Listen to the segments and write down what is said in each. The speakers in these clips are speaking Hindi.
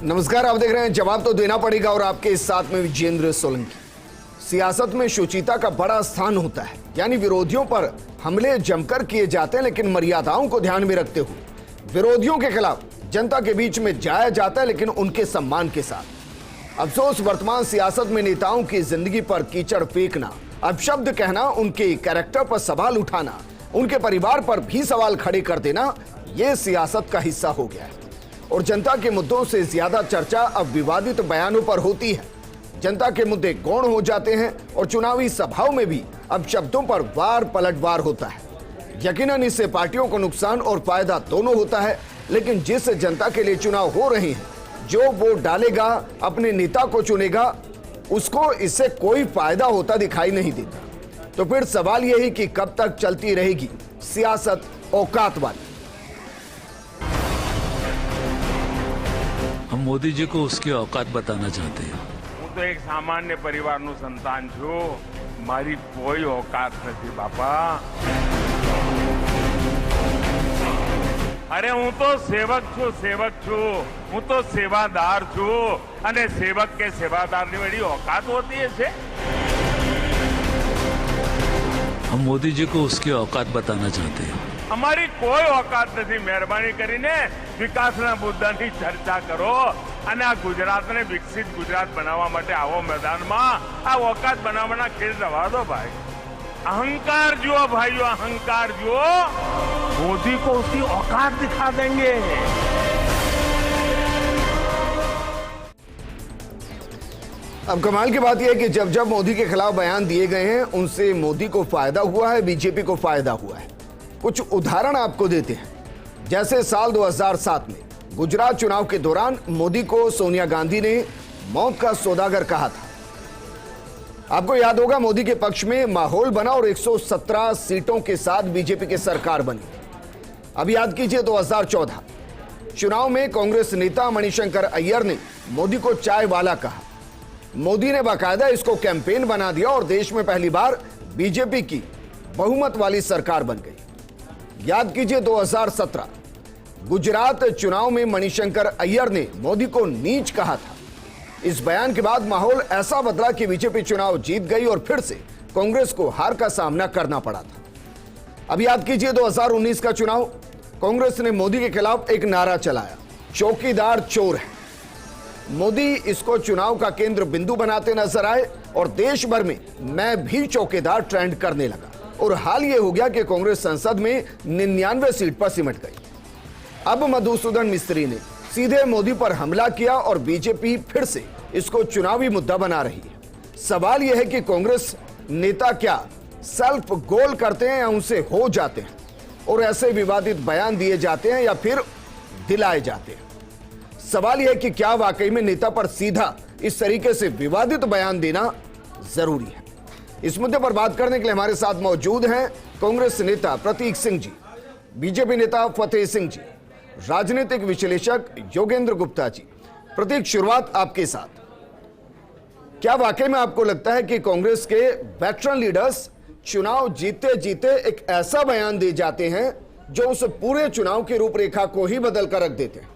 नमस्कार, आप देख रहे हैं जवाब तो देना पड़ेगा और आपके साथ में विजेंद्र सोलंकी। सियासत में शुचिता का बड़ा स्थान होता है, यानी विरोधियों पर हमले जमकर किए जाते हैं, लेकिन मर्यादाओं को ध्यान में रखते हुए विरोधियों के खिलाफ जनता के बीच में जाया जाता है, लेकिन उनके सम्मान के साथ। अफसोस, वर्तमान सियासत में नेताओं की जिंदगी पर कीचड़ फेंकना, अपशब्द कहना, उनके कैरेक्टर पर सवाल उठाना, उनके परिवार पर भी सवाल खड़े कर देना, यह सियासत का हिस्सा हो गया है। और जनता के मुद्दों से ज्यादा चर्चा अब विवादित बयानों पर होती है। जनता के मुद्दे गौण हो जाते हैं और चुनावी सभाओं में भी अब शब्दों पर वार पलटवार होता है। यकीनन इससे पार्टियों को नुकसान और फायदा दोनों होता है, लेकिन जिस जनता के लिए चुनाव हो रहे हैं, जो वोट डालेगा, अपने नेता को चुनेगा, उसको इससे कोई फायदा होता दिखाई नहीं देता। तो फिर सवाल यही कि कब तक चलती रहेगी सियासत औकात वाली। हम मोदी जी को उसकी औकात बताना चाहते हैं। હું તો એક સામાન્ય પરિવારનું સંતાન છું, મારી કોઈ औकात નથી બાપા। અરે હું તો સેવક છું, હું તો સેવાદાર છું, અને સેવક કે સેવાદારની બड़ी औकात होती है। हम मोदी जी को उसकी औकात बताना चाहते हैं। અમારી કોઈ औकात નથી। મહેરબાની કરીને વિકાસના મુદ્દાની ચર્ચા કરો અને આ ગુજરાતને વિકસિત ગુજરાત બનાવવા માટે આવો મેદાનમાં। આ औकात બનાવવાના ખેલ રવા દો ભાઈ। અહંકાર જુઓ ભાઈઓ, અહંકાર જુઓ। मोदी को उसकी औकात दिखा देंगे। अब कमाल की बात यह है कि जब जब मोदी के खिलाफ बयान दिए गए हैं, उनसे मोदी को फायदा हुआ है, बीजेपी को फायदा हुआ है। कुछ उदाहरण आपको देते हैं। जैसे साल 2007 में गुजरात चुनाव के दौरान मोदी को सोनिया गांधी ने मौत का सौदागर कहा था। आपको याद होगा, मोदी के पक्ष में माहौल बना और 117 सीटों के साथ बीजेपी की सरकार बनी। अब याद कीजिए 2014 चुनाव में कांग्रेस नेता मणिशंकर अय्यर ने मोदी को चाय वाला कहा। मोदी ने बाकायदा इसको कैंपेन बना दिया और देश में पहली बार बीजेपी की बहुमत वाली सरकार बन गई। याद कीजिए 2017 गुजरात चुनाव में मणिशंकर अय्यर ने मोदी को नीच कहा था। इस बयान के बाद माहौल ऐसा बदला कि बीजेपी चुनाव जीत गई और फिर से कांग्रेस को हार का सामना करना पड़ा था। अब याद कीजिए 2019 का चुनाव, कांग्रेस ने मोदी के खिलाफ एक नारा चलाया, चौकीदार चोर है। मोदी इसको चुनाव का केंद्र बिंदु बनाते नजर आए और देश भर में मैं भी चौकीदार ट्रेंड करने लगा। और हाल यह हो गया कि कांग्रेस संसद में 99 सीट पर सिमट गई। अब मधुसूदन मिस्त्री ने सीधे मोदी पर हमला किया और बीजेपी फिर से इसको चुनावी मुद्दा बना रही है। सवाल यह है कि कांग्रेस नेता क्या सेल्फ गोल करते हैं या उनसे हो जाते हैं और ऐसे विवादित बयान दिए जाते हैं या फिर दिलाए जाते हैं। सवाल यह है कि क्या वाकई में नेता पर सीधा इस तरीके से विवादित बयान देना जरूरी है। इस मुद्दे पर बात करने के लिए हमारे साथ मौजूद हैं कांग्रेस नेता प्रतीक सिंह जी, बीजेपी नेता फतेह सिंह जी, राजनीतिक विश्लेषक योगेंद्र गुप्ता जी। प्रतीक, शुरुआत आपके साथ। क्या वाकई में आपको लगता है कि कांग्रेस के वेटरन लीडर्स चुनाव जीते जीते एक ऐसा बयान दे जाते हैं जो उस पूरे चुनाव की रूपरेखा को ही बदल कर रख देते हैं?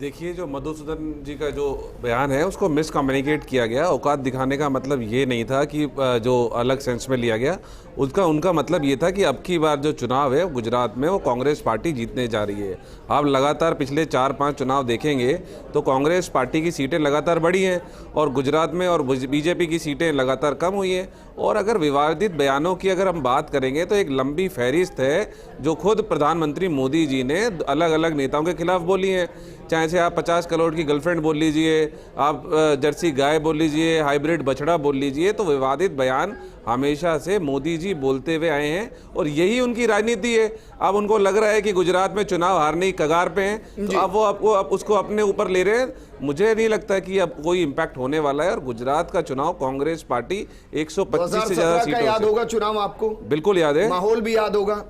देखिए, जो मधुसूदन जी का जो बयान है उसको मिस कम्युनिकेट किया गया। औकात दिखाने का मतलब ये नहीं था कि जो अलग सेंस में लिया गया, उनका मतलब ये था कि अब की बार जो चुनाव है गुजरात में वो कांग्रेस पार्टी जीतने जा रही है। आप लगातार पिछले 4-5 चुनाव देखेंगे तो कांग्रेस पार्टी की सीटें लगातार बढ़ी हैं और गुजरात में और बीजेपी की सीटें लगातार कम हुई हैं। और अगर विवादित बयानों की अगर हम बात करेंगे तो एक लंबी फहरिस्त है जो खुद प्रधानमंत्री मोदी जी ने अलग अलग नेताओं के खिलाफ बोली है। चाहे से आप 50 करोड़ की गर्लफ्रेंड बोल लीजिए, आप जर्सी गाय बोल लीजिए, हाइब्रिड बछड़ा बोल लीजिए, तो विवादित बयान हमेशा से मोदी जी बोलते हुए आए हैं और यही उनकी राजनीति है। अब उनको लग रहा है कि गुजरात में चुनाव हारने की कगार पे हैं, तो अब वो उसको अपने ऊपर ले रहे हैं। मुझे नहीं लगता कि अब कोई इम्पैक्ट होने वाला है और गुजरात का चुनाव कांग्रेस पार्टी 125 से ज्यादा सीटों से। याद होगा चुनाव आपको? बिल्कुल याद है। माहौल भी याद होगा।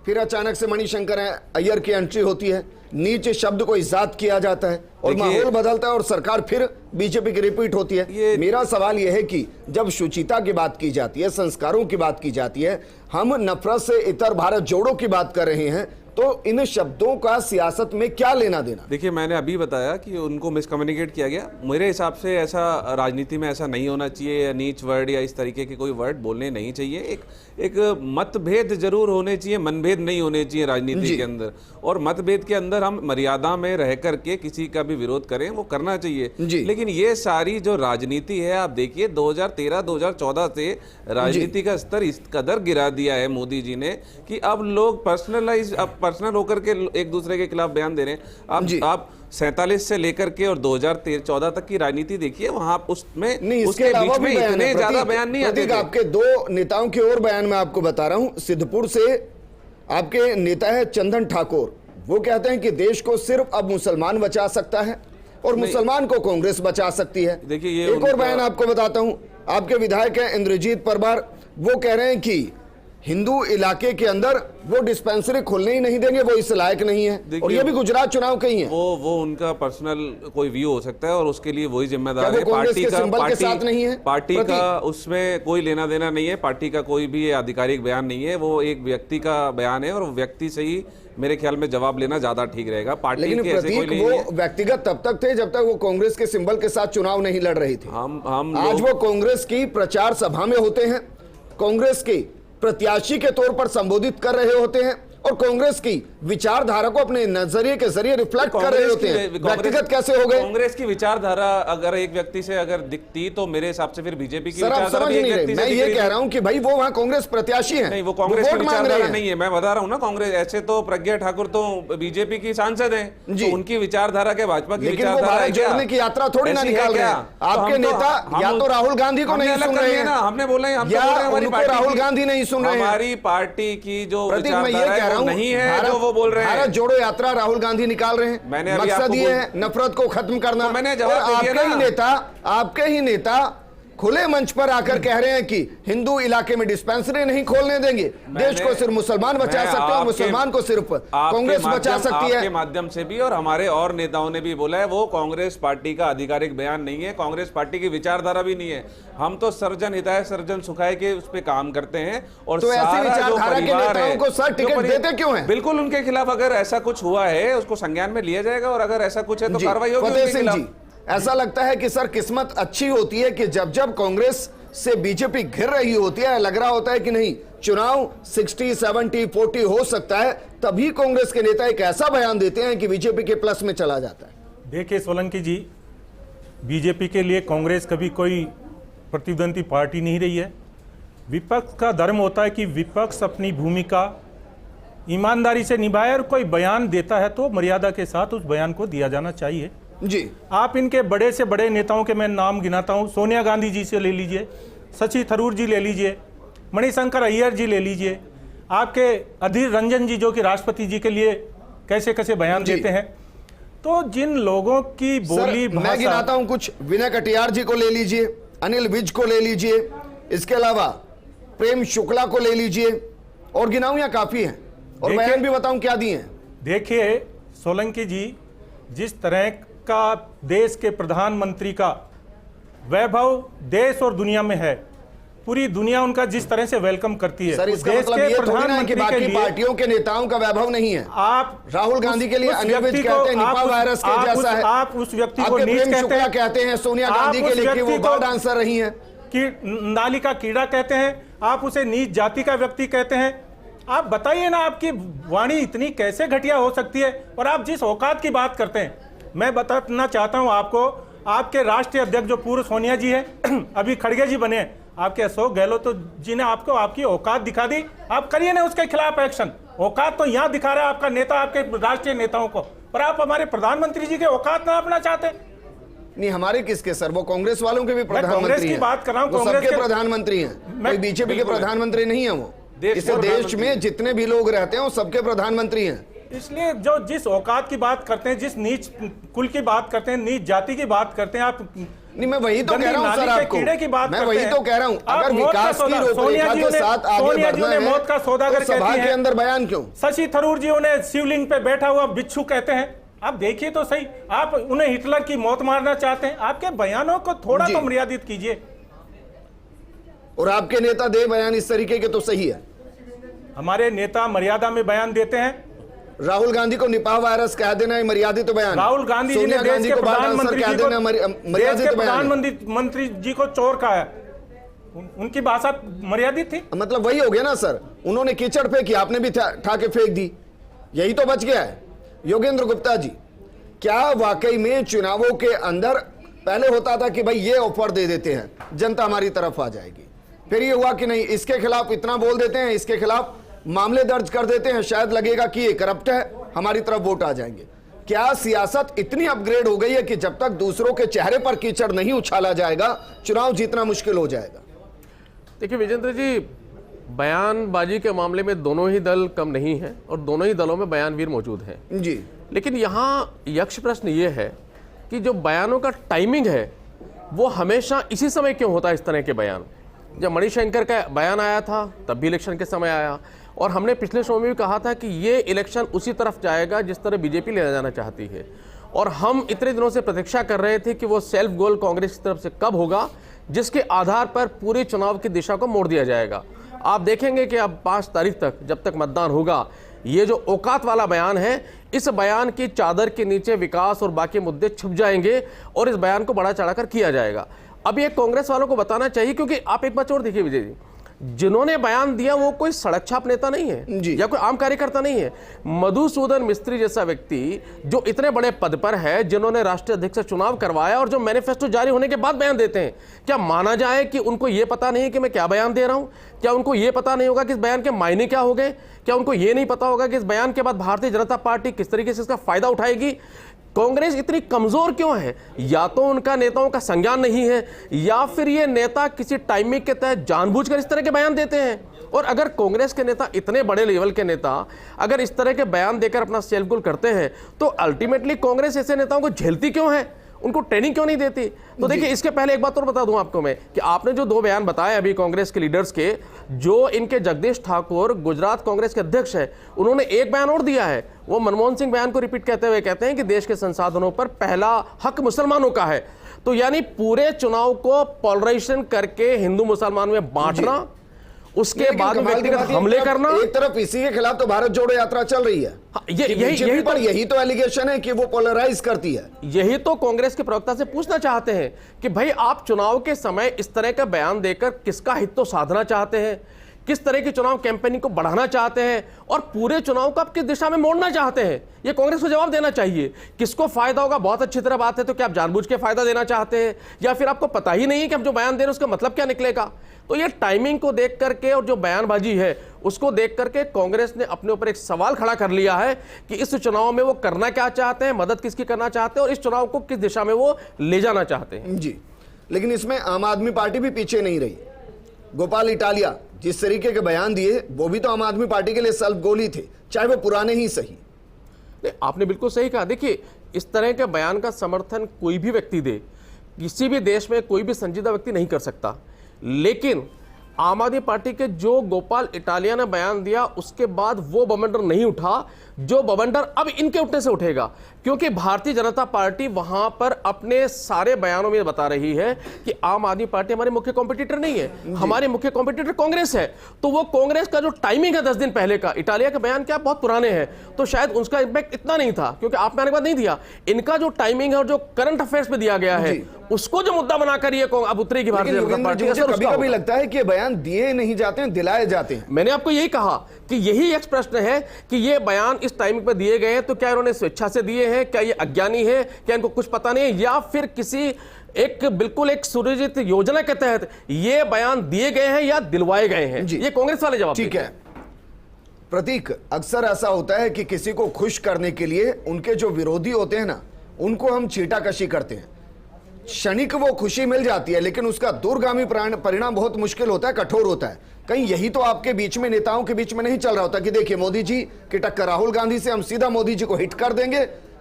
फिर अचानक से मणिशंकर अय्यर की एंट्री होती है, नीचे शब्द को इजाद किया जाता है और माहौल बदलता है और सरकार फिर बीजेपी की रिपीट होती है। मेरा सवाल यह है कि जब शुचिता की बात की जाती है, संस्कारों की बात की जाती है, हम नफरत से इतर भारत जोड़ो की बात कर रहे हैं, तो इन शब्दों का सियासत में क्या लेना देना? देखिए, मैंने अभी बताया कि उनको मिसकम्युनिकेट किया गया। मेरे हिसाब से ऐसा राजनीति में ऐसा नहीं होना चाहिए, या नीच वर्ड या इस तरीके के कोई वर्ड बोलने नहीं चाहिए। एक मतभेद जरूर होने चाहिए, मनभेद नहीं होने चाहिए राजनीति के अंदर। और मतभेद के अंदर हम मर्यादा में रह करके किसी का भी विरोध करें, वो करना चाहिए। लेकिन ये सारी जो राजनीति है, आप देखिए 2013-2014 से राजनीति का स्तर इस कदर गिरा दिया है मोदी जी ने कि अब लोग पर्सनल होकर के एक दूसरे के खिलाफ बयान दे रहे हैं। आप 47 से लेकर के और 2014 तक की राजनीति देखिए, वहां उसमें उसके बीच में इतने ज्यादा बयान नहीं आते थे। आपके दो नेताओं के और बयान मैं आपको बता रहा हूं। सिद्धपुर से आपके नेता है चंदन ठाकुर, वो कहते हैं कि देश को सिर्फ अब मुसलमान बचा सकता है और मुसलमान को कांग्रेस बचा सकती है। देखिए, ये एक और बयान आपको बताता हूं। आपके विधायक हैं इंद्रजीत परमार, वो कह रहे हैं कि हिंदू इलाके के अंदर वो डिस्पेंसरी खोलने ही नहीं देंगे, वो इस लायक नहीं है। और ये भी गुजरात चुनाव के ही है। वो उनका पर्सनल कोई व्यू हो सकता है और उसके लिए वही जिम्मेदार है। पार्टी का उसमें कोई लेना देना नहीं है। पार्टी का कोई भी आधिकारिक बयान नहीं है, वो एक व्यक्ति का बयान है और व्यक्ति से ही मेरे ख्याल में जवाब लेना ज्यादा ठीक रहेगा। पार्टी लेकिन के ऐसे कोई नहीं है। वो व्यक्तिगत तब तक थे जब तक वो कांग्रेस के सिंबल के साथ चुनाव नहीं लड़ रही थी। आज वो कांग्रेस की प्रचार सभा में होते हैं, कांग्रेस की प्रत्याशी के तौर पर संबोधित कर रहे होते हैं और कांग्रेस की विचारधारा को अपने नजरिए के जरिए रिफ्लेक्ट कर रहे होते हैं। व्यक्तिगत कैसे हो गए? कांग्रेस की विचारधारा अगर एक व्यक्ति से अगर दिखती तो मेरे हिसाब से फिर बीजेपी की विचारधारा समझ नहीं रहे। मैं ये कह रहा हूं कि भाई वो वहां कांग्रेस प्रत्याशी हैं। नहीं, वो कांग्रेस की विचारधारा नहीं है। मैं बता रहा हूं ना, कांग्रेस ऐसे तो प्रज्ञा ठाकुर तो बीजेपी की सांसद हैं, तो उनकी विचारधारा के भाजपा की विचारधारा जोड़ने की यात्रा थोड़ी ना निकाल रहे हैं। आपके नेता या तो राहुल गांधी को नहीं सुन रहे हैं ना, हमने बोला है राहुल गांधी नहीं सुन रहे हैं। हमारी पार्टी की जो विचारधारा नहीं है जो वो बोल रहे हैं। भारत जोड़ो यात्रा राहुल गांधी निकाल रहे हैं। मैंने मकसद ये है नफरत को खत्म करना। तो मैंने जवाब दे दिया ना। आपके ही नेता खुले मंच पर आकर कह रहे हैं कि हिंदू इलाके में डिस्पेंसरी नहीं खोलने देंगे, देश को सिर्फ मुसलमान बचा सकते हैं, मुसलमान को सिर्फ कांग्रेस बचा सकती है। आपके माध्यम से भी और हमारे और नेताओं ने भी बोला है, वो कांग्रेस पार्टी का आधिकारिक बयान नहीं है, कांग्रेस पार्टी की विचारधारा भी नहीं है। हम तो सर्जन हिताय सर्जन सुखाय के उस पर काम करते हैं। और तो ऐसी विचारधारा के नेताओं को सर टिकट देते क्यों हैं? बिल्कुल, उनके खिलाफ अगर ऐसा कुछ हुआ है उसको संज्ञान में लिया जाएगा और अगर ऐसा कुछ है तो कार्रवाई होगी। ऐसा लगता है कि सर किस्मत अच्छी होती है कि जब जब कांग्रेस से बीजेपी घिर रही होती है, लग रहा होता है कि नहीं चुनाव 60, 70, 40 हो सकता है, तभी कांग्रेस के नेता एक ऐसा बयान देते हैं कि बीजेपी के प्लस में चला जाता है। देखिए सोलंकी जी, बीजेपी के लिए कांग्रेस कभी कोई प्रतिद्वंदी पार्टी नहीं रही है। विपक्ष का धर्म होता है कि विपक्ष अपनी भूमिका ईमानदारी से निभाए और कोई बयान देता है तो मर्यादा के साथ उस बयान को दिया जाना चाहिए जी। आप इनके बड़े से बड़े नेताओं के मैं नाम गिनाता हूं, सोनिया गांधी जी से ले लीजिए, शशि थरूर जी ले लीजिए, मणिशंकर अय्यर जी ले लीजिए, आपके अधीर रंजन जी जो कि राष्ट्रपति जी के लिए कैसे कैसे बयान देते हैं। तो जिन लोगों की बोली मैं गिनाता हूं कुछ, विनय कटियार जी को ले लीजिए, अनिल विज को ले लीजिए, इसके अलावा प्रेम शुक्ला को ले लीजिए और गिनाऊं या काफी है? और बयान भी बताऊं क्या दिए हैं। देखिए सोलंकी जी, जिस तरह का देश के प्रधानमंत्री का वैभव देश और दुनिया में है, पूरी दुनिया उनका जिस तरह से वेलकम करती है, सर इसका मतलब ये थोड़ी ना कि बाकी पार्टियों के नेताओं का वैभव नहीं है। आप राहुल गांधी के लिए अनिल विज कहते हैं निपा वायरस के जैसा है, आप उस व्यक्ति को नीच कहते हैं, सोनिया गांधी के लिए कि वो बार डांसर रही हैं, कि नाली का कीड़ा कहते हैं, आप उसे नीच जाति का व्यक्ति कहते हैं। आप बताइए ना, आपकी वाणी इतनी कैसे घटिया हो सकती है? और आप जिस औकात की बात करते हैं, मैं बताना चाहता हूं आपको, आपके राष्ट्रीय अध्यक्ष जो पूर्व सोनिया जी है, अभी खड़गे जी बने, आपके अशोक गहलोत जी ने आपको आपकी औकात दिखा दी, आप करिए ना उसके खिलाफ एक्शन। औकात तो यहां दिखा रहा है आपका नेता आपके राष्ट्रीय नेताओं को, पर आप हमारे प्रधानमंत्री जी के औकात ना अपना चाहते। नहीं, हमारे किसके सर, वो कांग्रेस वालों के भी प्रधानमंत्री हैं, बात कर रहा हूं, कांग्रेस के प्रधानमंत्री हैं, कोई बीजेपी के प्रधानमंत्री नहीं है। वो इस देश में जितने भी लोग रहते हैं वो सबके प्रधानमंत्री हैं। इसलिए जो जिस औकात की बात करते हैं, जिस नीच कुल की बात करते हैं, नीच जाति की बात करते हैं, आप नहीं, मैं वही तो कह रहा हूं सर आपको, मैं वही तो कह रहा हूं, अगर विकास की रूपरेखा के साथ आगे बढ़ना है, मौत का सौदागर सभा के अंदर बयान क्यों? शशि थरूर जी उन्हें शिवलिंग पे बैठा हुआ बिच्छू कहते हैं। आप देखिए तो सही, आप उन्हें हिटलर की मौत मारना चाहते हैं। आपके बयानों को थोड़ा तो मर्यादित कीजिए। और आपके नेता दे बयान इस तरीके के तो सही है। हमारे नेता मर्यादा में बयान देते हैं, राहुल गांधी को निपाह वायरस कह देना है मर्यादित बयान। राहुल गांधी जी ने सोनिया देश गांधी के को बाल आंसर प्रधानमंत्री कह जी देना को मर्यादित बयान है। प्रधानमंत्री जी को चोर कहा है, उनकी भाषा मर्यादित थी। मतलब वही हो गया ना सर, उन्होंने कीचड़ फेंकी, आपने भी ठा के फेंक दी, यही तो बच गया है। योगेंद्र गुप्ता जी, क्या वाकई में चुनावों के अंदर पहले होता था कि भाई ये ऑफर दे देते हैं जनता हमारी तरफ आ जाएगी, फिर ये हुआ कि नहीं इसके खिलाफ इतना बोल देते हैं, इसके खिलाफ मामले दर्ज कर देते हैं, शायद लगेगा कि ये करप्ट है, हमारी तरफ वोट आ जाएंगे। क्या सियासत इतनी अपग्रेड हो गई है कि जब तक दूसरों के चेहरे पर कीचड़ नहीं उछाला जाएगा चुनाव जीतना मुश्किल हो जाएगा? देखिए विजेंद्र जी, बयानबाजी के मामले में दोनों ही दल कम नहीं हैं और दोनों ही दलों में बयानवीर मौजूद हैं जी। लेकिन यहाँ यक्ष प्रश्न ये है कि जो बयानों का टाइमिंग है वो हमेशा इसी समय क्यों होता है? इस तरह के बयान जब मणिशंकर का बयान आया था तब भी इलेक्शन के समय आया, और हमने पिछले शो में भी कहा था कि ये इलेक्शन उसी तरफ जाएगा जिस तरह बीजेपी ले जाना चाहती है, और हम इतने दिनों से प्रतीक्षा कर रहे थे कि वो सेल्फ गोल कांग्रेस की तरफ से कब होगा जिसके आधार पर पूरे चुनाव की दिशा को मोड़ दिया जाएगा। आप देखेंगे कि अब 5 तारीख तक जब तक मतदान होगा, ये जो औकात वाला बयान है, इस बयान की चादर के नीचे विकास और बाकी मुद्दे छुप जाएंगे और इस बयान को बढ़ा चढ़ाकर किया जाएगा। अब ये कांग्रेस वालों को बताना चाहिए, क्योंकि आप एक बात और देखिए विजय जी, जिन्होंने बयान दिया वो कोई सड़क छाप नेता नहीं है या कोई आम कार्यकर्ता नहीं है। मधुसूदन मिस्त्री जैसा व्यक्ति जो इतने बड़े पद पर है, जिन्होंने राष्ट्रीय अध्यक्ष से चुनाव करवाया और जो मैनिफेस्टो जारी होने के बाद बयान देते हैं, क्या माना जाए कि उनको ये पता नहीं है कि मैं क्या बयान दे रहा हूं? क्या उनको ये पता नहीं होगा कि इस बयान के मायने क्या हो गए? क्या उनको ये नहीं पता होगा कि इस बयान के बाद भारतीय जनता पार्टी किस तरीके से इसका फायदा उठाएगी? कांग्रेस इतनी कमजोर क्यों है? या तो उनका नेताओं का संज्ञान नहीं है, या फिर ये नेता किसी टाइमिंग के तहत जानबूझकर इस तरह के बयान देते हैं। और अगर कांग्रेस के नेता, इतने बड़े लेवल के नेता, अगर इस तरह के बयान देकर अपना सेल्फ गोल करते हैं तो अल्टीमेटली कांग्रेस ऐसे नेताओं को झेलती क्यों है? उनको ट्रेनिंग क्यों नहीं देती? तो देखिए, इसके पहले एक बात और बता दूं आपको मैं कि आपने जो 2 बयान बताए अभी कांग्रेस के लीडर्स के, जो इनके जगदीश ठाकुर गुजरात कांग्रेस के अध्यक्ष है, उन्होंने एक बयान और दिया है। वो मनमोहन सिंह बयान को रिपीट करते हुए कहते हैं कि देश के संसाधनों पर पहला हक मुसलमानों का है। तो यानी पूरे चुनाव को पोलराइजेशन करके हिंदू मुसलमान में बांटना, उसके बाद व्यक्तिगत हमले करना। एक तरफ इसी के खिलाफ तो भारत जोड़ो यात्रा चल रही है। यही तो एलिगेशन है कि वो पोलराइज करती है। यही तो कांग्रेस के प्रवक्ता से पूछना चाहते हैं कि भाई आप चुनाव के समय इस तरह का बयान देकर किसका हित तो साधना चाहते हैं, किस तरह की चुनाव कैंपेनिंग को बढ़ाना चाहते हैं, और पूरे चुनाव को आप किस दिशा में मोड़ना चाहते हैं? ये कांग्रेस को जवाब देना चाहिए। किसको फायदा होगा, बहुत अच्छी तरह बात है, तो क्या आप जानबूझ के फायदा देना चाहते हैं, या फिर आपको पता ही नहीं है कि आप जो बयान दे रहे हैं उसका मतलब क्या निकलेगा? तो ये टाइमिंग को देख करके और जो बयानबाजी है उसको देख करके कांग्रेस ने अपने ऊपर एक सवाल खड़ा कर लिया है कि इस चुनाव में वो करना क्या चाहते हैं, मदद किसकी करना चाहते हैं, और इस चुनाव को किस दिशा में वो ले जाना चाहते हैं। जी, लेकिन इसमें आम आदमी पार्टी भी पीछे नहीं रही। गोपाल इटालिया जिस तरीके के बयान दिए, वो भी तो आम आदमी पार्टी के लिए सेल्फ गोल ही थे, चाहे वो पुराने ही सही। आपने बिल्कुल सही कहा। देखिए, इस तरह के बयान का समर्थन कोई भी व्यक्ति दे, किसी भी देश में कोई भी संजीदा व्यक्ति नहीं कर सकता, लेकिन आम आदमी पार्टी के जो गोपाल इटालिया ने बयान दिया उसके बाद वो बवंडर नहीं उठा जो बवंडर अब इनके उठने से उठेगा, क्योंकि भारतीय जनता पार्टी वहां पर अपने सारे बयानों में बता रही है कि आम आदमी पार्टी हमारे मुख्य कॉम्पिटिटर नहीं है, हमारे मुख्य कॉम्पिटिटर कांग्रेस है। तो वो कांग्रेस का जो टाइमिंग है 10 दिन पहले का, इटालिया के बयान क्या बहुत पुराने हैं, तो शायद उसका इम्पैक्ट इतना नहीं था क्योंकि आपने आने के बाद नहीं दिया। इनका जो टाइमिंग है और जो करंट अफेयर्स में दिया गया है उसको जो मुद्दा बनाकर ये अब उतरेगी भारतीय जनता पार्टी। कभी-कभी लगता है कि बयान दिए नहीं जाते हैं, दिलाए जाते हैं। मैंने आपको यही कहा कि यही एक प्रश्न है कि ये बयान इस टाइमिंग पर दिए गए हैं तो क्या इन्होंने स्वेच्छा से दिए हैं, क्या ये अज्ञानी है, क्या इनको कुछ पता नहीं है, या फिर किसी एक बिल्कुल एक सुनियोजित योजना के तहत ये बयान दिए गए हैं या दिलवाए गए हैं? ये कांग्रेस वाले जवाब। ठीक है प्रतीक, अक्सर ऐसा होता है कि किसी को खुश करने के लिए उनके जो विरोधी होते हैं ना, उनको हम छींटाकशी करते हैं। क्षणिक वो खुशी मिल जाती है, लेकिन उसका दूरगामी परिणाम बहुत मुश्किल होता है, कठोर होता है। कहीं यही तो आपके बीच में, नेताओं के बीच में नहीं चल रहा होता कि देखिए मोदी जी की टक्कर राहुल गांधी से, हम सीधा मोदी जी को हिट कर देंगे,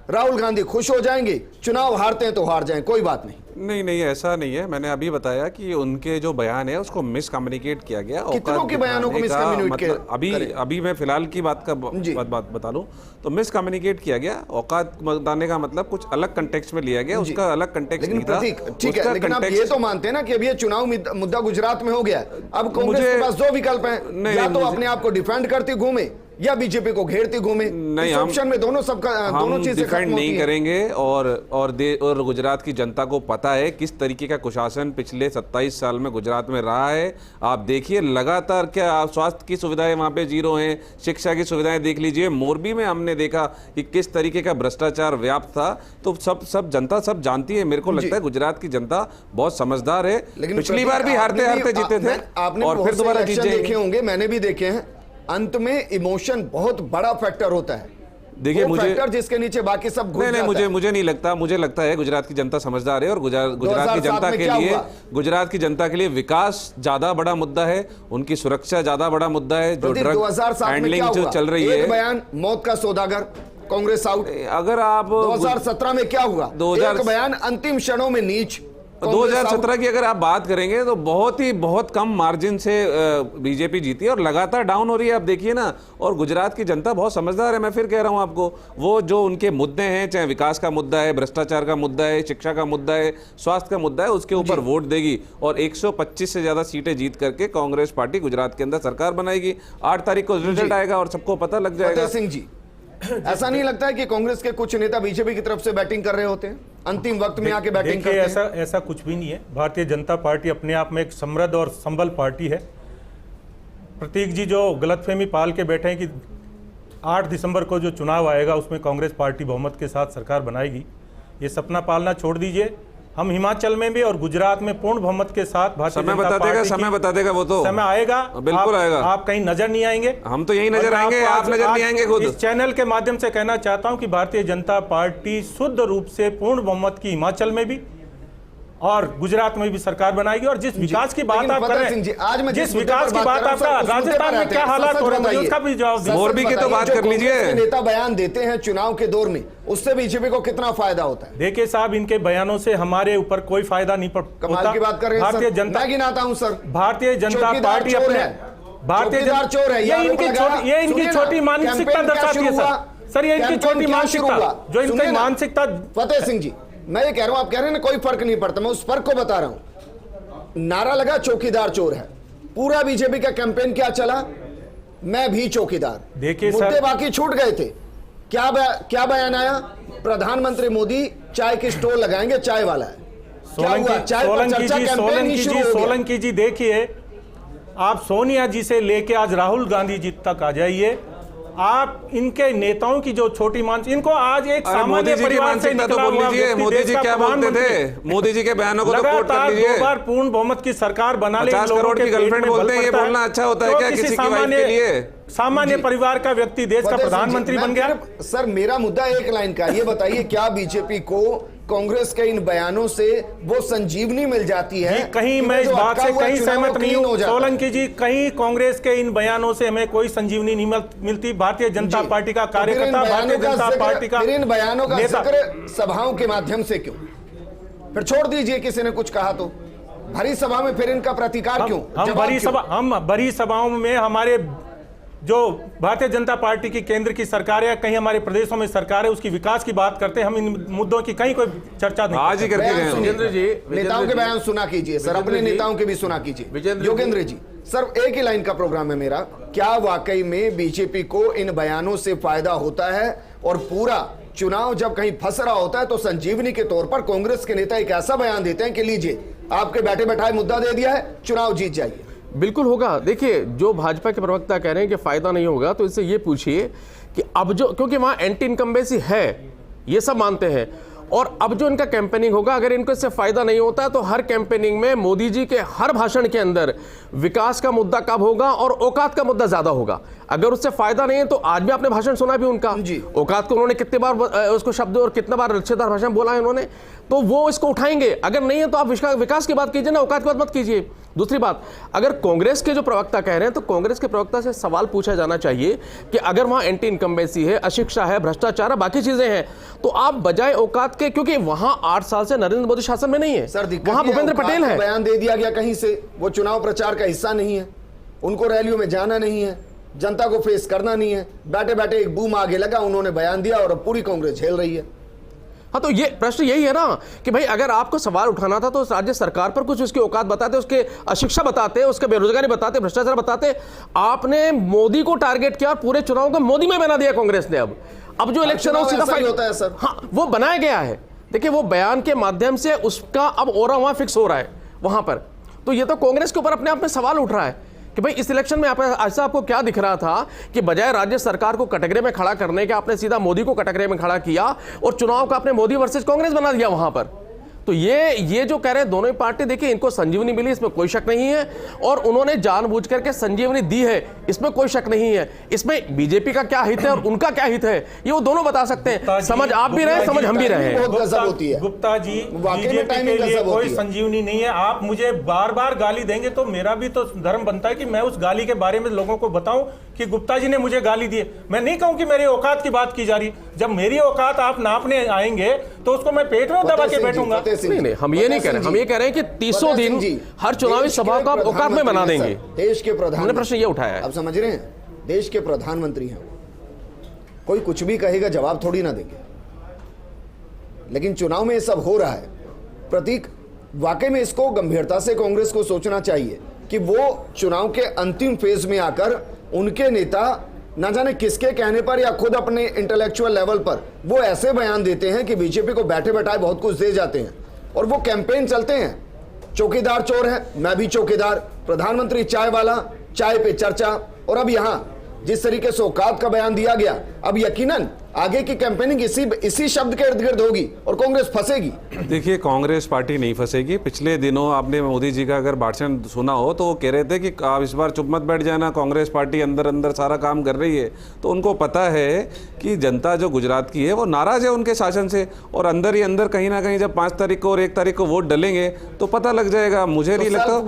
राहुल गांधी खुश हो जाएंगे, चुनाव हारते हैं तो हार जाएं, कोई बात नहीं। नहीं, ऐसा नहीं है। मैंने अभी बताया कि उनके जो बयान है उसको मिस कम्युनिकेट किया गया। कितनों के बयानों को मिस कम्युनिकेट? अभी मैं फिलहाल की बात बता लूं तो मिस कम्युनिकेट किया गया। औकात बताने का मतलब कुछ अलग कंटेक्स्ट में लिया गया, उसका अलग कंटेक्स्ट नहीं था। ठीक है, लेकिन आप ये तो मानते हैं ना कि अब ये चुनाव मुद्दा गुजरात में हो गया, अब कांग्रेस के पास 2 विकल्प हैं, या तो अपने आप को डिफेंड करती घूमे, या बीजेपी को घेरते घूमे? नहीं, इस हम- ऑप्शन में दोनों हम चीजें डिफेंड खत्म नहीं होती हैं। करेंगे और गुजरात की जनता को पता है किस तरीके का कुशासन पिछले 27 साल में गुजरात में रहा है। आप देखिए लगातार क्या स्वास्थ्य की सुविधाएं वहां पे जीरो हैं, शिक्षा की सुविधाएं देख लीजिए। मोरबी में हमने देखा कि किस तरीके का भ्रष्टाचार व्याप्त था। तो सब जनता सब जानती है। मेरे को लगता है गुजरात की जनता बहुत समझदार है। लेकिन पिछली बार भी हारते हारते जीते थे आपने और फिर दोबारा जीत देखे जाएंगे। होंगे, मैंने भी देखे हैं। अंत में इमोशन बहुत बड़ा फैक्टर होता है। देखिए वो मुझे फैक्टर जिसके नीचे बाकी सब घुस नहीं जाता है। मुझे नहीं लगता। मुझे लगता है गुजरात की जनता समझदार है और गुजरात की 2007 जनता में के क्या लिए हुआ? गुजरात की जनता के लिए विकास ज्यादा बड़ा मुद्दा है, उनकी सुरक्षा ज्यादा बड़ा मुद्दा है। जो प्रदीप, ड्रग 2007 में हैंडलिंग क्या जो हुआ? चल रही एक है, बयान मौत का सौदागर, कांग्रेस आउट। अगर आप 2017 में क्या हुआ? 2000 एक बयान अंतिम क्षणों में नीच, कांग्रेस आउट। 2017 की अगर आप बात करेंगे तो बहुत कम मार्जिन से बीजेपी जीती है और लगातार डाउन हो रही है। आप देखिए ना। और गुजरात की जनता बहुत समझदार है। मैं फिर कह रहा हूं आपको, वो जो उनके मुद्दे हैं, चाहे विकास का मुद्दा है, भ्रष्टाचार का मुद्दा है, शिक्षा का मुद्दा है, स्वास्थ्य का मुद्दा है, उसके ऊपर वोट देगी और 125 से ज्यादा सीटें जीत करके कांग्रेस पार्टी गुजरात के अंदर सरकार बनाएगी। 8 तारीख को रिजल्ट आएगा और सबको पता लग जाएगा। फतेह सिंह जी, ऐसा नहीं लगता है कि कांग्रेस के कुछ नेता बीजेपी की तरफ से बैटिंग कर रहे होते हैं, अंतिम वक्त में आके बैटिंग देखिए, करते हैं? ऐसा कुछ भी नहीं है। भारतीय जनता पार्टी अपने आप में एक समृद्ध और संबल पार्टी है। प्रतीक जी जो गलतफहमी पाल के बैठे हैं कि 8 दिसंबर को जो चुनाव आएगा उसमें कांग्रेस पार्टी बहुमत के साथ सरकार बनाएगी, ये सपना पालना छोड़ दीजिए। हम हिमाचल में भी और गुजरात में पूर्ण बहुमत के साथ भारतीय समय जनता बता देगा, पार्टी की- समय बता देगा। वो तो समय आएगा, बिल्कुल आएगा। आप कहीं नजर नहीं आएंगे। हम तो यही नजर और मैं आएंगे, आपको आप आज- नजर नहीं आज आएंगे खुद। इस चैनल के माध्यम से कहना चाहता हूं कि भारतीय जनता पार्टी शुद्ध रूप से पूर्ण बहुमत की हिमाचल में भी और गुजरात में भी सरकार बनाएगी। और जिस विकास की बात लेकिन आप कर फतेह रहे सिंह जी, हैं, आज मैं जिस मुद्दे विकास पर की बात बात कर रहा हूं, आपका उस मुद्दे राजस्थान पर में आते क्या हैं। हालात सच हो रहे हैं, बताइए। उसका भी जवाब सच दीजिए। मोरबी की तो बताइए, बात जो कर लीजिए। कांग्रेस के नेता बयान देते हैं चुनाव के दौर में, उससे बीजेपी को कितना फायदा होता है? देखिए साहब, इनके बयानों से हमारे ऊपर कोई फायदा नहीं कमाल की बात कर रहे हैं भारतीय सर। जनता मैं गिनाता हूं सर। भारतीय जनता चौकीदार पार्टी चोर अपने है। भारतीय चौकीदार चोर है। ये इनकी छोटी मानसिकता दर्शाती है सर। ये इनकी छोटी मानसिकता, जो इनकी मानसिकता। फतेह सिंह जी, मैं ये कह रहा हूं, आप कह रहे हैं ना कोई फर्क नहीं पड़ता, मैं उस फर्क को बता रहा हूं। नारा लगा चौकीदार चोर है, पूरा बीजेपी का कैंपेन क्या चला? मैं भी चौकीदार। देखिए मुद्दे सर, बाकी छूट गए थे। क्या बयान आया? प्रधानमंत्री मोदी चाय की स्टोर लगाएंगे, चाय वाला है। क्या हुआ? चाय पर चर्चा कैंपेन ही शुरू हो गया। सोलंकी जी देखिए, आप सोनिया जी से लेके आज राहुल गांधी जी तक आ जाइए। आप इनके नेताओं की जो छोटी इनको आज एक सामान्य मोदी जी की परिवार से मानसिकता तो निकला बोल हुआ लीजिए। व्यक्ति, मोदी देश जी का क्या बोलते थे? प्रधानमंत्री, मोदी जी के बयानों को तो कोट कर लगातार लीजिए। 2 बार पूर्ण बहुमत की सरकार बना ले। 50 करोड़ की गर्लफ्रेंड बोलते हैं, ये बोलना अच्छा होता है क्या किसी की वाइफ के लिए? सामान्य परिवार का व्यक्ति देश का फतेह सिंह जी, प्रधानमंत्री मैं बन गया। सर मेरा मुद्दा एक लाइन का, ये बताइए क्या बीजेपी को कांग्रेस के इन बयानों से वो संजीवनी मिल जाती है? जी, कहीं कि मैं इस जो बात अटका से हुआ कहीं चुनाव सहमत नहीं clean हो हूं जाता है। सोलंकी जी। कहीं कांग्रेस के इन बयानों से हमें कोई संजीवनी नहीं मिलती। भारतीय जनता जी, पार्टी का तो फिर इन कार्यकर्ता, बयानों भारतीय का जनता जिक्र- पार्टी का फिर इन बयानों का नेता। जिक्र सभाओं के माध्यम से क्यों? फिर छोड़ दीजिए, किसी ने कुछ कहा तो भरी सभा में फिर इनका प्रतिकार क्यों? हम भरी सभाओं में हमारे जो भारतीय जनता पार्टी की केंद्र की सरकार है, कहीं हमारे प्रदेशों में सरकार है, उसकी विकास की बात करते हैं। हम इन मुद्दों की कहीं कोई चर्चा नहीं आज ही करके बयान गए सुनिए। हम। नेताओं के बयान सुना कीजिए सर, अपने नेताओं के भी सुना कीजिए। योगेंद्र जी, सर एक ही लाइन का प्रोग्राम है मेरा। क्या वाकई में बीजेपी को इन बयानों से फायदा होता है और पूरा चुनाव जब कहीं फंस रहा होता है तो संजीवनी के तौर पर कांग्रेस के नेता एक ऐसा बयान देते हैं कि लीजिए आपके बैठे बैठाए मुद्दा दे दिया है, चुनाव जीत जाइए? बिल्कुल होगा। देखिए, जो भाजपा के प्रवक्ता कह रहे हैं कि फायदा नहीं होगा, तो इससे ये पूछिए कि अब जो, क्योंकि वहां एंटी इनकम्बेंसी है, ये सब मानते हैं, और अब जो इनका कैंपेनिंग होगा, अगर इनको इससे फायदा नहीं होता है तो हर कैंपेनिंग में मोदी जी के हर भाषण के अंदर विकास का मुद्दा कब होगा और औकात का मुद्दा ज्यादा होगा। अगर उससे फायदा नहीं है तो आज भी आपने भाषण सुना भी उनका, औकात को उन्होंने कितने बार उसको शब्द और कितना बार रक्षेदार भाषण बोला है उन्होंने, तो वो इसको उठाएंगे। अगर नहीं है तो आप विकास की बात कीजिए ना, औकात की बात मत कीजिए। दूसरी बात, अगर कांग्रेस के जो प्रवक्ता कह रहे हैं तो कांग्रेस के प्रवक्ता से सवाल पूछा जाना चाहिए कि अगर वहां एंटी इनकम्बेंसी है, अशिक्षा है, भ्रष्टाचार है, बाकी चीजें हैं, तो आप बजाय औकात के, क्योंकि वहां 8 साल से नरेंद्र मोदी शासन में नहीं है सर, वहां भूपेंद्र पटेल है। बयान दे दिया गया कहीं से, वो चुनाव प्रचार का हिस्सा नहीं है, उनको रैलियों में जाना नहीं है, जनता को फेस करना नहीं है, बैठे बैठे एक बूम आगे लगा, उन्होंने बयान दिया और अब पूरी कांग्रेस झेल रही है। हाँ, तो ये प्रश्न यही है ना कि भाई अगर आपको सवाल उठाना था तो राज्य सरकार पर कुछ उसकी औकात बताते, उसके अशिक्षा बताते, उसके बेरोजगारी बताते, भ्रष्टाचार बताते। आपने मोदी को टारगेट किया और पूरे चुनाव को मोदी में बना दिया कांग्रेस ने। अब जो इलेक्शन है ऐसा ही होता है सर। हाँ, वो बनाया गया है। देखिए, वो बयान के माध्यम से उसका अब ओरा वहां फिक्स हो रहा है वहां पर। तो ये तो कांग्रेस के ऊपर अपने आप में सवाल उठ रहा है कि भाई इस इलेक्शन में ऐसा आपको क्या दिख रहा था कि बजाय राज्य सरकार को कटघरे में खड़ा करने के आपने सीधा मोदी को कटघरे में खड़ा किया और चुनाव का आपने मोदी वर्सेस कांग्रेस बना दिया वहां पर। तो ये जो कह रहे हैं दोनों ही पार्टी, देखिए इनको संजीवनी मिली, इसमें कोई शक नहीं है, और उन्होंने जानबूझ करके संजीवनी दी है, इसमें कोई शक नहीं है। इसमें बीजेपी का क्या हित है और उनका क्या हित है ये वो दोनों बता सकते हैं। समझ आप भी रहे, समझ हम भी रहे। गुप्ता जी, बीजेपी के लिए कोई संजीवनी नहीं है। आप मुझे बार बार गाली देंगे तो मेरा भी तो धर्म बनता है कि मैं उस गाली के बारे में लोगों को बताऊं कि गुप्ता जी ने मुझे गाली दी। मैं नहीं कहूं कि मेरी औकात की बात की जा रही। जब मेरी औकात आप नापने आएंगे तो उसको मैं पेट में दबा के बैठूंगा। नहीं, हम ये नहीं कह रहे, हम ये कह रहे हैं कि 300 दिन हर चुनावी सभा को आप औकात में बना देंगे। देश के प्रधान, प्रश्न ये उठाया है, आप समझ रहे हैं, देश के प्रधानमंत्री हैं, कोई कुछ भी कहेगा जवाब थोड़ी ना देंगे। लेकिन चुनाव में ये सब हो रहा है। प्रतीक, वाकई में इसको गंभीरता से कांग्रेस को सोचना चाहिए कि वो चुनाव के अंतिम फेज में आकर उनके नेता ना जाने किसके कहने पर या खुद अपने इंटेलेक्चुअल लेवल पर वो ऐसे बयान देते हैं कि बीजेपी को बैठे बैठाए बहुत कुछ दे जाते हैं, और वो कैंपेन चलते हैं। चौकीदार चोर है, मैं भी चौकीदार, प्रधानमंत्री चाय वाला, चाय पे चर्चा, और अब यहां जिस तरीके से औकात का बयान दिया गया, अब यकीनन आगे की कैंपेनिंग इसी शब्द के इर्द गिर्द होगी और कांग्रेस फंसेगी। देखिए, कांग्रेस पार्टी नहीं फंसेगी। पिछले दिनों आपने मोदी जी का अगर भाषण सुना हो तो वो कह रहे थे कि आप इस बार चुप मत बैठ जाना, कांग्रेस पार्टी अंदर अंदर सारा काम कर रही है। तो उनको पता है कि जनता जो गुजरात की है वो नाराज है उनके शासन से, और अंदर ही अंदर कहीं ना कहीं जब 5 तारीख को और 1 तारीख को वोट डलेंगे तो पता लग जाएगा। मुझे नहीं लगता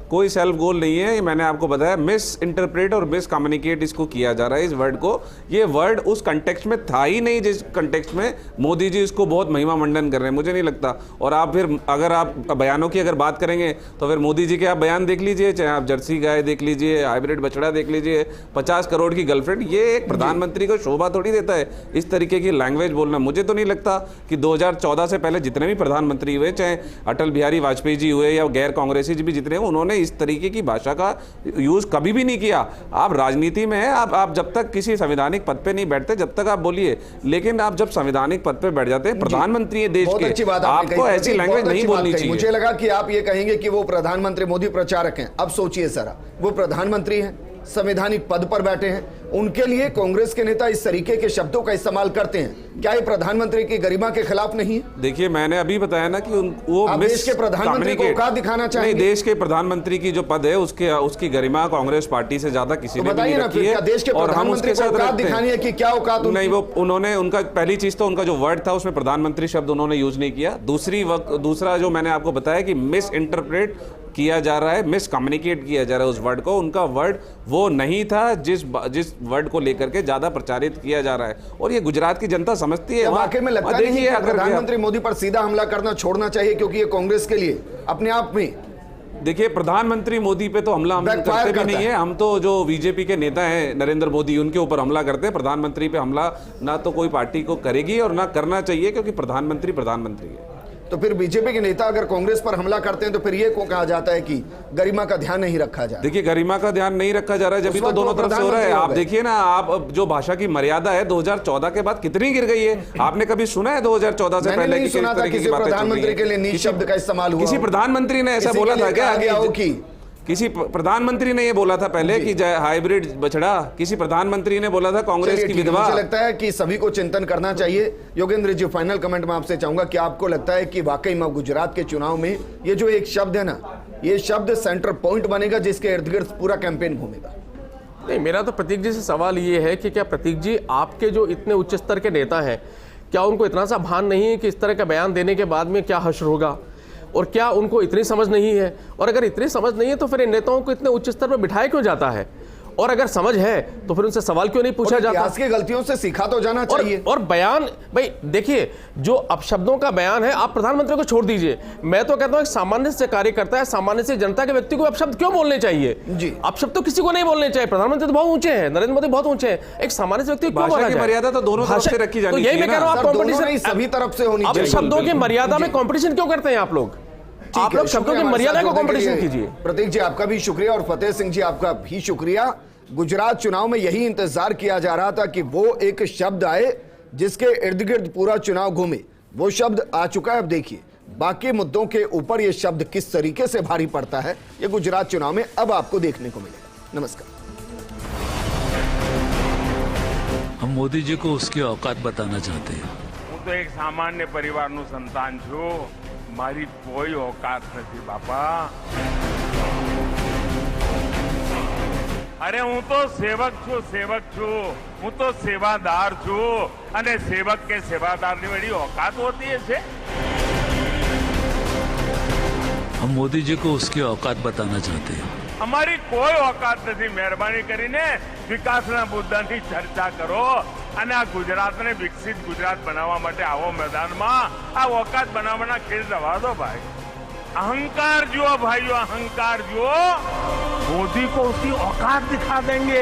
कोई सेल्फ गोल नहीं है। मैंने आपको बताया, मिस इंटरप्रेट और मिस कम्युनिकेट इसको किया जा रहा है, इस वर्ड को। ये वर्ड उस कंटेक्स्ट में था ही नहीं जिस कंटेक्स्ट में मोदी जी इसको बहुत महिमा मंडन कर रहे हैं, मुझे नहीं लगता। और आप फिर अगर आप बयानों की अगर बात करेंगे तो फिर मोदी जी के आप बयान देख लीजिए, चाहे आप जर्सी गाय देख लीजिए, हाइब्रिड बछड़ा देख लीजिए, 50 करोड़ की गर्लफ्रेंड, ये एक प्रधानमंत्री को शोभा थोड़ी देता है इस तरीके की लैंग्वेज बोलना। मुझे तो नहीं लगता कि 2014 से पहले जितने भी प्रधानमंत्री हुए, चाहे अटल बिहारी वाजपेयी जी हुए या गैर कांग्रेसी जी भी जितने हुए, उन्होंने इस तरीके की भाषा का यूज कभी भी नहीं किया। आप राजनीति में हैं, आप जब तक किसी संवैधानिक पद पे नहीं बैठते जब तक आप बोलिए, लेकिन आप जब संवैधानिक पद पे बैठ जाते हैं, प्रधानमंत्री है देश के, आपको ऐसी लैंग्वेज नहीं बोलनी चाहिए। मुझे लगा कि आप ये कहेंगे कि वो प्रधानमंत्री मोदी प्रचारक हैं। अब सोचिए जरा, वो प्रधानमंत्री हैं, संवैधानिक पद पर बैठे हैं, उनके लिए कांग्रेस के नेता इस तरीके के शब्दों का इस्तेमाल करते हैं, क्या ये प्रधानमंत्री की गरिमा के खिलाफ नहीं है? देखिए, मैंने अभी बताया ना कि वो देश के प्रधानमंत्री को औकात दिखाना चाहिए। नहीं, देश के प्रधानमंत्री की जो पद है उसकी गरिमा कांग्रेस पार्टी से ज्यादा किसी ने नहीं रखी है, देश के और हम उसके साथ औकात दिखानी है कि क्या औकात नहीं। वो उन्होंने, उनका पहली चीज तो उनका जो वर्ड था उसमें प्रधानमंत्री शब्द उन्होंने यूज नहीं किया। दूसरा जो मैंने आपको बताया कि मिस इंटरप्रेट किया जा रहा है, मिस कम्युनिकेट किया जा रहा है उस वर्ड को। उनका वर्ड वो नहीं था जिस वर्ड को लेकर के ज्यादा प्रचारित किया जा रहा है, और ये गुजरात की जनता समझती है। वाकई में लगता नहीं है कि प्रधानमंत्री मोदी पर सीधा हमला करना छोड़ना चाहिए, क्योंकि ये कांग्रेस के लिए अपने आप में, देखिए, प्रधानमंत्री मोदी पे तो हमला हम करते भी नहीं है। हम तो जो बीजेपी के नेता हैं नरेंद्र मोदी, उनके ऊपर हमला करते हैं। प्रधानमंत्री पे हमला ना तो कोई पार्टी को करेगी और ना करना चाहिए, क्योंकि प्रधानमंत्री है। तो फिर बीजेपी के नेता अगर कांग्रेस पर हमला करते हैं तो फिर ये को कहा जाता है कि गरिमा का ध्यान नहीं रखा जा रहा। देखिए, गरिमा का ध्यान नहीं रखा जा रहा है, जब भी तो दोनों तरफ से हो रहा है। आप देखिए ना, आप जो भाषा की मर्यादा है 2014 के बाद कितनी गिर गई है। आपने कभी सुना है 2014 से पहले किसी प्रधानमंत्री के लिए नीच शब्द का इस्तेमाल हुआ? किसी प्रधानमंत्री ने ऐसा बोला था क्या? किसी प्रधानमंत्री ने ये बोला था पहले कि हाइब्रिड बछड़ा? किसी प्रधानमंत्री ने बोला था कांग्रेस की विधवा? मुझे लगता है कि सभी को चिंतन करना चाहिए। योगेंद्र जी, फाइनल कमेंट में आपसे चाहूंगा कि आपको लगता है कि वाकई में गुजरात के चुनाव में ये जो एक शब्द है ना, ये शब्द सेंटर पॉइंट बनेगा जिसके इर्द गिर्द पूरा कैंपेन घूमेगा? नहीं, मेरा तो प्रतीक जी से सवाल ये है कि क्या प्रतीक जी, आपके जो इतने उच्च स्तर के नेता हैं, क्या उनको इतना सा भान नहीं है कि इस तरह का बयान देने के बाद में क्या हश्र होगा? और क्या उनको इतनी समझ नहीं है? और अगर इतनी समझ नहीं है तो फिर इन नेताओं को इतने उच्च स्तर पर बिठाया क्यों जाता है? और अगर समझ है तो फिर उनसे सवाल क्यों नहीं पूछा जाता? इतिहास की गलतियों से सीखा तो जाना चाहिए। और बयान, भाई देखिए, जो अपशब्दों का बयान है, आप प्रधानमंत्री को छोड़ दीजिए, मैं तो कहता हूं एक सामान्य से कार्यकर्ता है, सामान्य से जनता के व्यक्ति को अपशब्द क्यों बोलने चाहिए? जी। अपशब्द तो किसी को नहीं बोलने चाहिए। प्रधानमंत्री तो बहुत ऊंचे हैं, नरेंद्र मोदी बहुत ऊंचे हैं, एक सामान्य से व्यक्ति को क्यों भाषा बोला की जाए? मर्यादा तो दोनों तरफ से रखी जानी तो यही चाहिए मैं कह रहा हूं, सर, आप दोनों नहीं, सभी तरफ से होनी चाहिए। शब्दों की मर्यादा में कंपटीशन क्यों करते हैं आप लोग? आप लोग शब्दों की मर्यादा को कंपटीशन कीजिए। प्रतीक जी आपका भी शुक्रिया और फतेह सिंह जी आपका भी शुक्रिया। गुजरात चुनाव में यही इंतजार किया जा रहा था कि वो एक शब्द आए जिसके इर्द गिर्द पूरा चुनाव घूमे। वो शब्द आ चुका है। अब देखिए बाकी मुद्दों के ऊपर ये शब्द किस तरीके से भारी पड़ता है, ये गुजरात चुनाव में अब आपको देखने को मिलेगा। नमस्कार। हम मोदी जी को उसकी औकात बताना चाहते हैं। હું તો એક સામાન્ય પરિવારનું સંતાન છું, મારી કોઈ औकात નથી બાપા। અરે હું તો સેવક છું, હું તો સેવાદાર છું, અને સેવક કે સેવાદારની વળી औकात होती है। हम मोदी जी को उसकी औकात बताना चाहते हैं। અમારી કોઈ औकात નથી। મહેરબાની કરીને વિકાસના મુદ્દાની ચર્ચા કરો અને આ ગુજરાતને વિકસિત ગુજરાત બનાવવા માટે આવો મેદાનમાં। આ औकात બનાવવાના ખેલ રવા દો ભાઈ। अहंकार जुओ भाइयों, अहंकार जुओ। मोदी को उसकी औकात दिखा देंगे।